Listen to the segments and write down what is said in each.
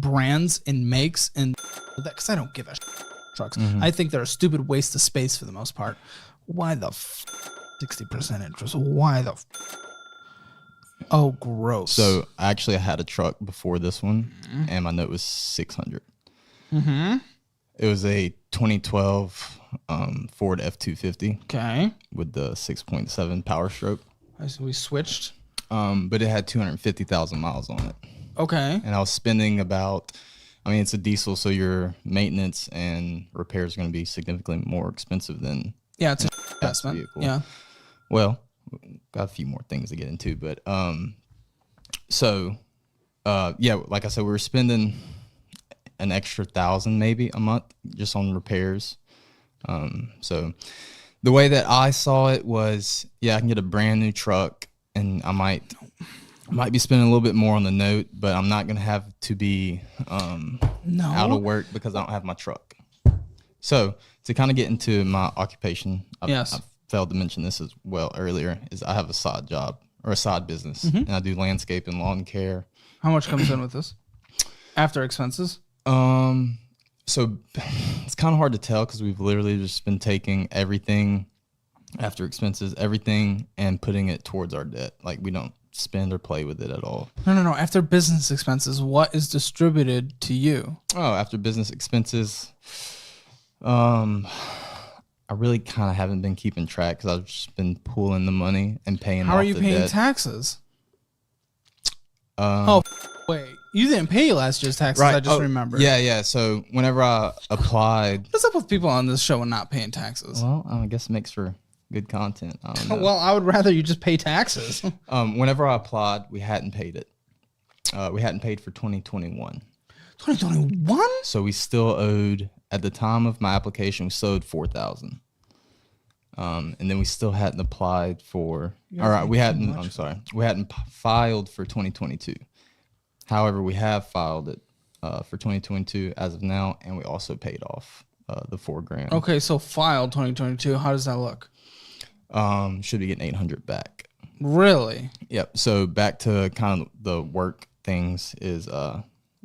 brands and makes and that, because I don't give a trucks. I think they're a stupid waste of space for the most part. Why the 60% interest? Why the oh, gross. So actually I had a truck before this one, and my note was $600. It was a 2012 Ford F250. Okay. With the 6.7 power stroke. So we switched. But it had 250,000 miles on it. Okay. And I was spending about, I mean, it's a diesel, so your maintenance and repairs are going to be significantly more expensive than it's an investment. vehicle. Yeah. Well, got a few more things to get into, but like I said, we were spending an extra $1,000 maybe a month just on repairs. So the way that I saw it was, I can get a brand new truck, and I might be spending a little bit more on the note, but I'm not going to have to be out of work because I don't have my truck. So to kind of get into my occupation, I failed to mention this as well earlier, is I have a side job or a side business, and I do landscape and lawn care. How much comes in with this after expenses? So it's kind of hard to tell because we've literally just been taking everything after expenses, everything, and putting it towards our debt. Like, we don't spend or play with it at all. No. After business expenses, what is distributed to you? Oh, after business expenses, I really kind of haven't been keeping track because I've just been pooling the money and paying off the debt. How are you paying taxes? Wait. You didn't pay last year's taxes, right. I just remembered. Yeah. So whenever I applied... What's up with people on this show and not paying taxes? Well, I guess it makes for good content. I don't know. Well, I would rather you just pay taxes. Whenever I applied, we hadn't paid it. We hadn't paid for 2021. 2021? So we still owed, at the time of my application, we still owed $4,000. And then we still hadn't applied for... we hadn't filed for 2022. However, we have filed it for 2022 as of now, and we also paid off the $4,000. Okay, so filed 2022. How does that look? Should be getting $800 back. Really? Yep. So back to kind of the work things is,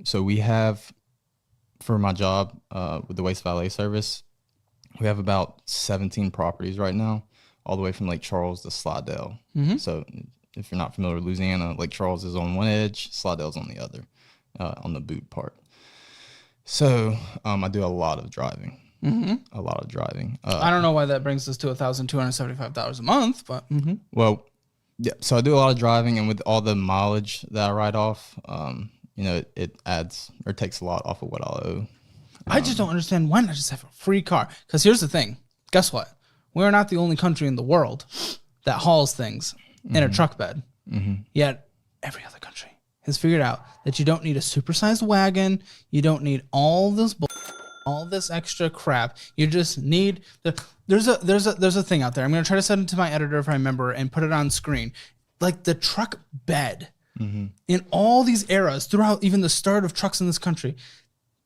so we have, for my job with the waste valet service, we have about 17 properties right now, all the way from Lake Charles to Slidell. So if you're not familiar with Louisiana, Lake Charles is on one edge, Slidell's on the other, on the boot part. So I do a lot of driving. A lot of driving. I don't know why that brings us to $1,275 a month, but well, yeah. So I do a lot of driving, and with all the mileage that I write off, it adds or takes a lot off of what I owe. I just don't understand why not just have a free car. Because here's the thing. Guess what? We're not the only country in the world that hauls things in a truck bed. Yet every other country has figured out that you don't need a supersized wagon. You don't need all this extra crap. You just need there's a thing out there. I'm gonna try to send it to my editor if I remember and put it on screen. Like the truck bed in all these eras throughout even the start of trucks in this country.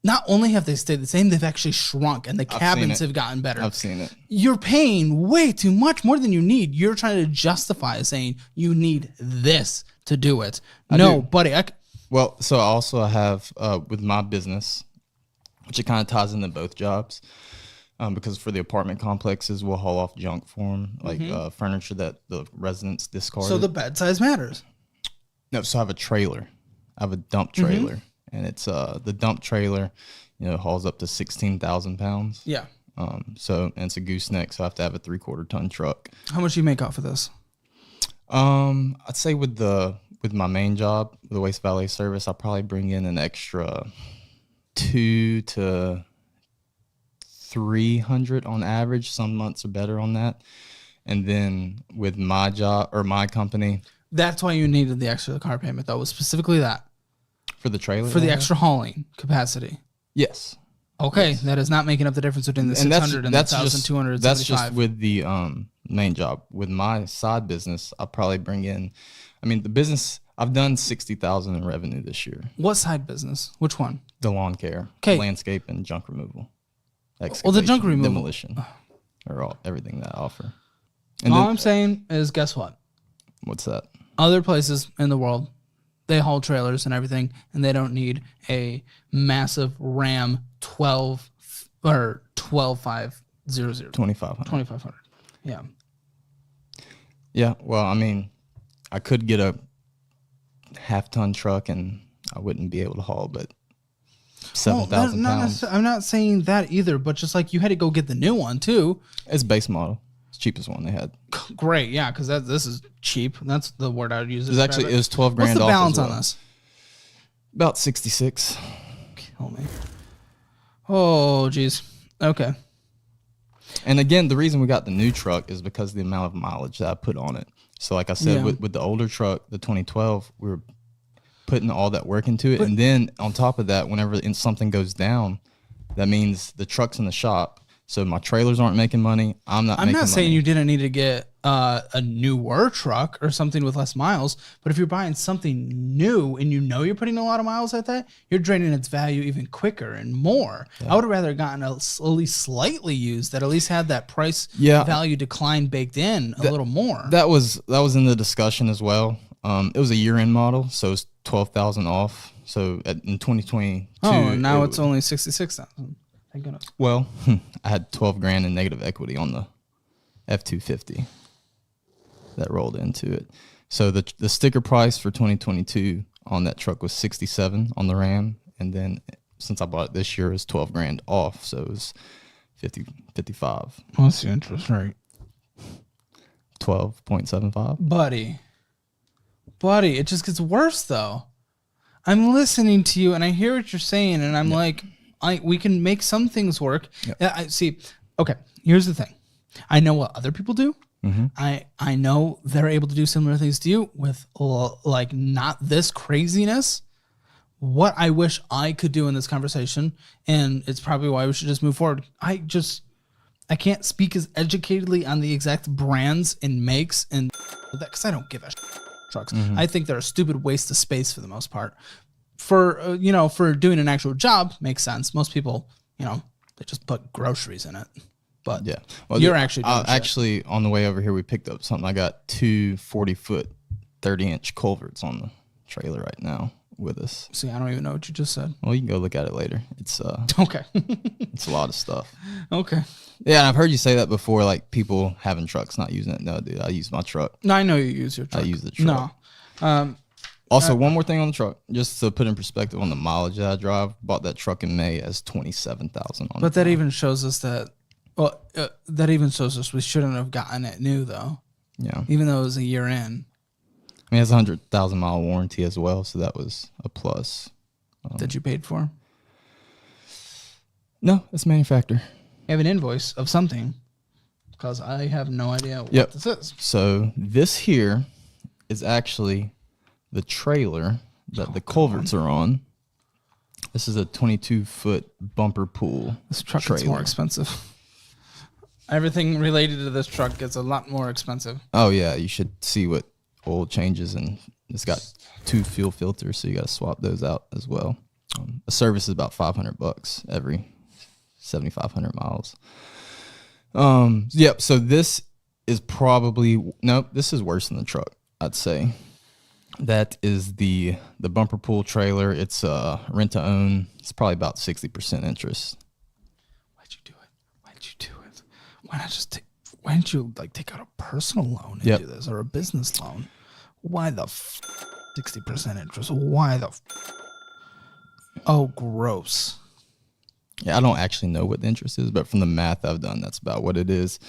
Not only have they stayed the same, they've actually shrunk, and the cabins have gotten better. I've seen it. You're paying way too much, more than you need. You're trying to justify saying you need this to do it. Buddy. Well, so I also have, with my business, which it kind of ties into both jobs, because for the apartment complexes, we'll haul off junk for them, like furniture that the residents discarded. So the bed size matters. No, so I have a trailer. I have a dump trailer. And it's the dump trailer, hauls up to 16,000 pounds. Yeah. And it's a gooseneck, so I have to have a 3/4 ton truck. How much do you make off of this? I'd say with my main job, the waste valet service, I'll probably bring in an extra $200 to $300 on average. Some months are better on that. And then with my job or my company, that's why you needed the extra car payment, though. Was specifically that. For the trailer? For the extra hauling capacity. Yes. Okay, yes. That is not making up the difference between the 600 and the 1,275. That's just with the main job. With my side business, I'll probably bring in, the business, I've done $60,000 in revenue this year. What side business? Which one? The lawn care, landscape, and junk removal. Well, the junk removal. Demolition, or everything that I offer. And all I'm saying is, guess what? What's that? Other places in the world, they haul trailers and everything, and they don't need a massive Ram 12500. 2500. Yeah. Yeah. Well, I mean, I could get a half-ton truck and I wouldn't be able to haul, but 7,000 pounds. I'm not saying that either, but just like you had to go get the new one too. It's base model. It's the cheapest one they had. Great, yeah, because this is cheap. That's the word I would use. It was 12 grand. What's the off balance as well. on this? About 66. Kill me. Oh, geez. Okay. And again, the reason we got the new truck is because of the amount of mileage that I put on it. So like I said, with the older truck, the 2012, we were putting all that work into it. And then on top of that, whenever something goes down, that means the truck's in the shop. So my trailers aren't making money. I'm not saying you didn't need to get a newer truck or something with less miles, but if you're buying something new and you know you're putting a lot of miles at that, you're draining its value even quicker and more. Yeah. I would have rather gotten at least slightly used that at least had that price value decline baked in a little more. That was in the discussion as well. It was a year-end model, so it's 12,000 off. So in 2022, now it's only 66,000. Thank goodness. Well, I had 12 grand in negative equity on the F250 that rolled into it. So the sticker price for 2022 on that truck was 67 on the Ram, and then since I bought it this year, it was 12 grand off, so it was 55. What's the interest rate? 12.75. Buddy, it just gets worse though. I'm listening to you and I hear what you're saying, and I'm like, we can make some things work. Yep. I see. Okay, here's the thing. I know what other people do. Mm-hmm. I know they're able to do similar things to you with like not this craziness. What I wish I could do in this conversation, and it's probably why we should just move forward. I can't speak as educatedly on the exact brands and makes and that because I don't give a shit. Trucks. Mm-hmm. I think they're a stupid waste of space for the most part. For for doing an actual job makes sense. Most people, they just put groceries in it. But yeah, you're actually doing actually on the way over here we picked up something. I got two 40-foot 30-inch culverts on the trailer right now with us. See, I don't even know what you just said. Well, you can go look at it later. It's okay. It's a lot of stuff. Okay. Yeah, and I've heard you say that before, like people having trucks not using it. No, dude, I use my truck. No, I know you use your truck. I use the truck. No. Also, one more thing on the truck, just to put in perspective on the mileage that I drive. Bought that truck in May as 27,000 on. But that even shows us that. Well, that even shows us we shouldn't have gotten it new though. Yeah. Even though it was a year in. I mean, it has a 100,000 mile warranty as well, so that was a plus. That you paid for? No, it's manufacturer. You have an invoice of something, because I have no idea what this is. So this here is actually the trailer that the culverts are on. This is a 22-foot bumper pull. This truck gets more expensive. Everything related to this truck gets a lot more expensive. Oh yeah, you should see what oil changes, and it's got 2 fuel filters, so you got to swap those out as well. A service is about $500 every 7,500 miles. Yep. So this is this is worse than the truck, I'd say. That is the bumper pull trailer. It's rent to own. It's probably about 60% interest. Why'd you do it? Why didn't you take out a personal loan and do this, or a business loan? Why the 60% interest? Why the Oh, gross. Yeah, I don't actually know what the interest is, but from the math I've done, that's about what it is.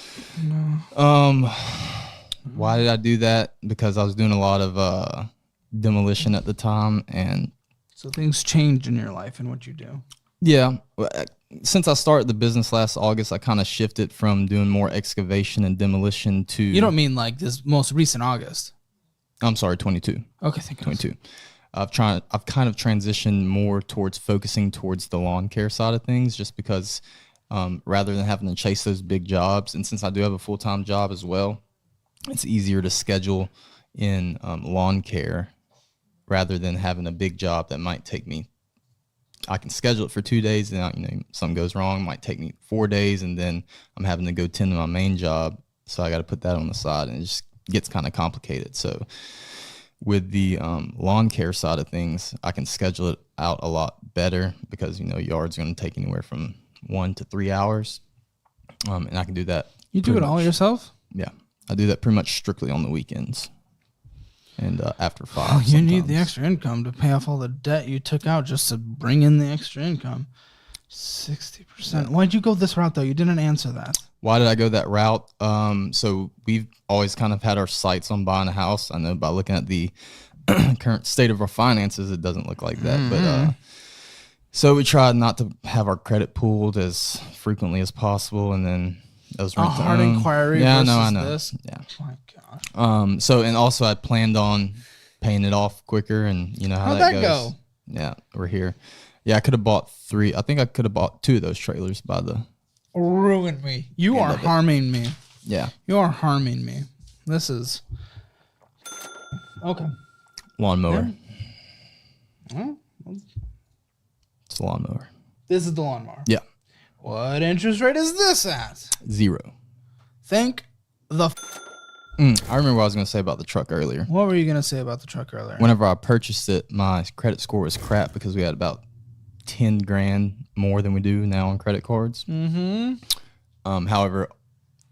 No. Why did I do that? Because I was doing a lot of demolition at the time, and so things change in your life and what you do. Yeah, since I started the business last August, I kind of shifted from doing more excavation and demolition to. You don't mean like this most recent August? I'm sorry, 22. Okay, thank you. 22. I've kind of transitioned more towards focusing towards the lawn care side of things, just because rather than having to chase those big jobs, and since I do have a full-time job as well, it's easier to schedule in lawn care rather than having a big job that might take me. I can schedule it for 2 days, and something goes wrong, it might take me 4 days, and then I'm having to go tend to my main job, so I got to put that on the side, and it just gets kind of complicated. So with the lawn care side of things, I can schedule it out a lot better because, yard's going to take anywhere from 1 to 3 hours. And I can do that. You do it all yourself? Yeah. I do that pretty much strictly on the weekends and after 5. Oh, you need the extra income to pay off all the debt you took out just to bring in the extra income. 60%. Yeah. Why'd you go this route, though? You didn't answer that. Why did I go that route? So we've always kind of had our sights on buying a house. I know by looking at the current state of our finances, it doesn't look like that. But so we tried not to have our credit pulled as frequently as possible, and then those rent hard inquiry. Yeah, versus I know. This. Yeah. Oh my gosh. So and also I planned on paying it off quicker, and how How'd that that goes. go? Yeah, we're here. Yeah, I could have bought 3. I think I could have bought 2 of those trailers by the. Ruin me. You are harming me. Yeah. You are harming me. This is okay. Lawnmower. Yeah. It's a lawnmower. This is the lawnmower. Yeah. What interest rate is this at? 0. Thank the. I remember what I was going to say about the truck earlier. What were you going to say about the truck earlier? Whenever I purchased it, my credit score was crap because we had about 10 grand more than we do now on credit cards. Mm-hmm. However,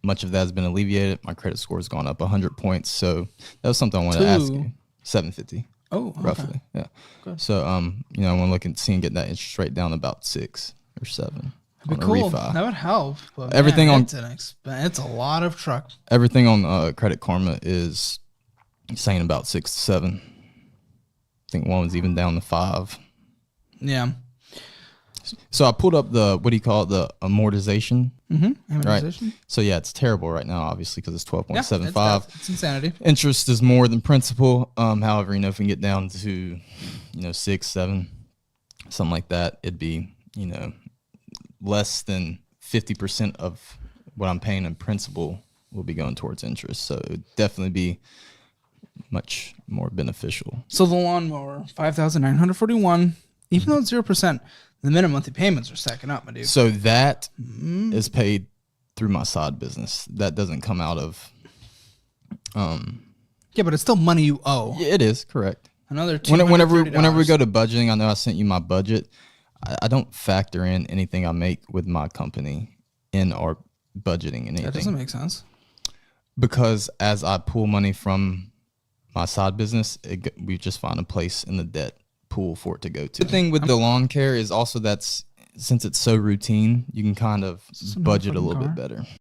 much of that has been alleviated. My credit score has gone up 100 points. So that was something I wanted to ask you. 750. Oh, okay. Roughly. Yeah. Good. So, I want to look and see and get that interest rate down about 6 or 7. That'd be cool. That would help. But everything man, it's a lot of truck. Everything on Credit Karma is saying about 6 to 7. I think one was even down to 5. Yeah. So I pulled up the, what do you call it, the amortization. Mm-hmm. Amortization. Right. So yeah, it's terrible right now, obviously, because it's 12.75. Yeah, it's insanity. Interest is more than principal. However, if we can get down to, 6, 7, something like that, it'd be, less than 50% of what I'm paying in principal will be going towards interest. So it would definitely be much more beneficial. So the lawnmower, $5,941, even though it's 0%, the minimum monthly payments are stacking up, my dude. So that is paid through my side business. That doesn't come out of. Yeah, but it's still money you owe. Yeah, it is correct. Another $230. Whenever we go to budgeting, I know I sent you my budget. I don't factor in anything I make with my company in our budgeting and anything. That doesn't make sense. Because as I pull money from my side business, we just find a place in the debt pool for it to go to. The thing with the lawn care is also since it's so routine, you can kind of budget a little bit better.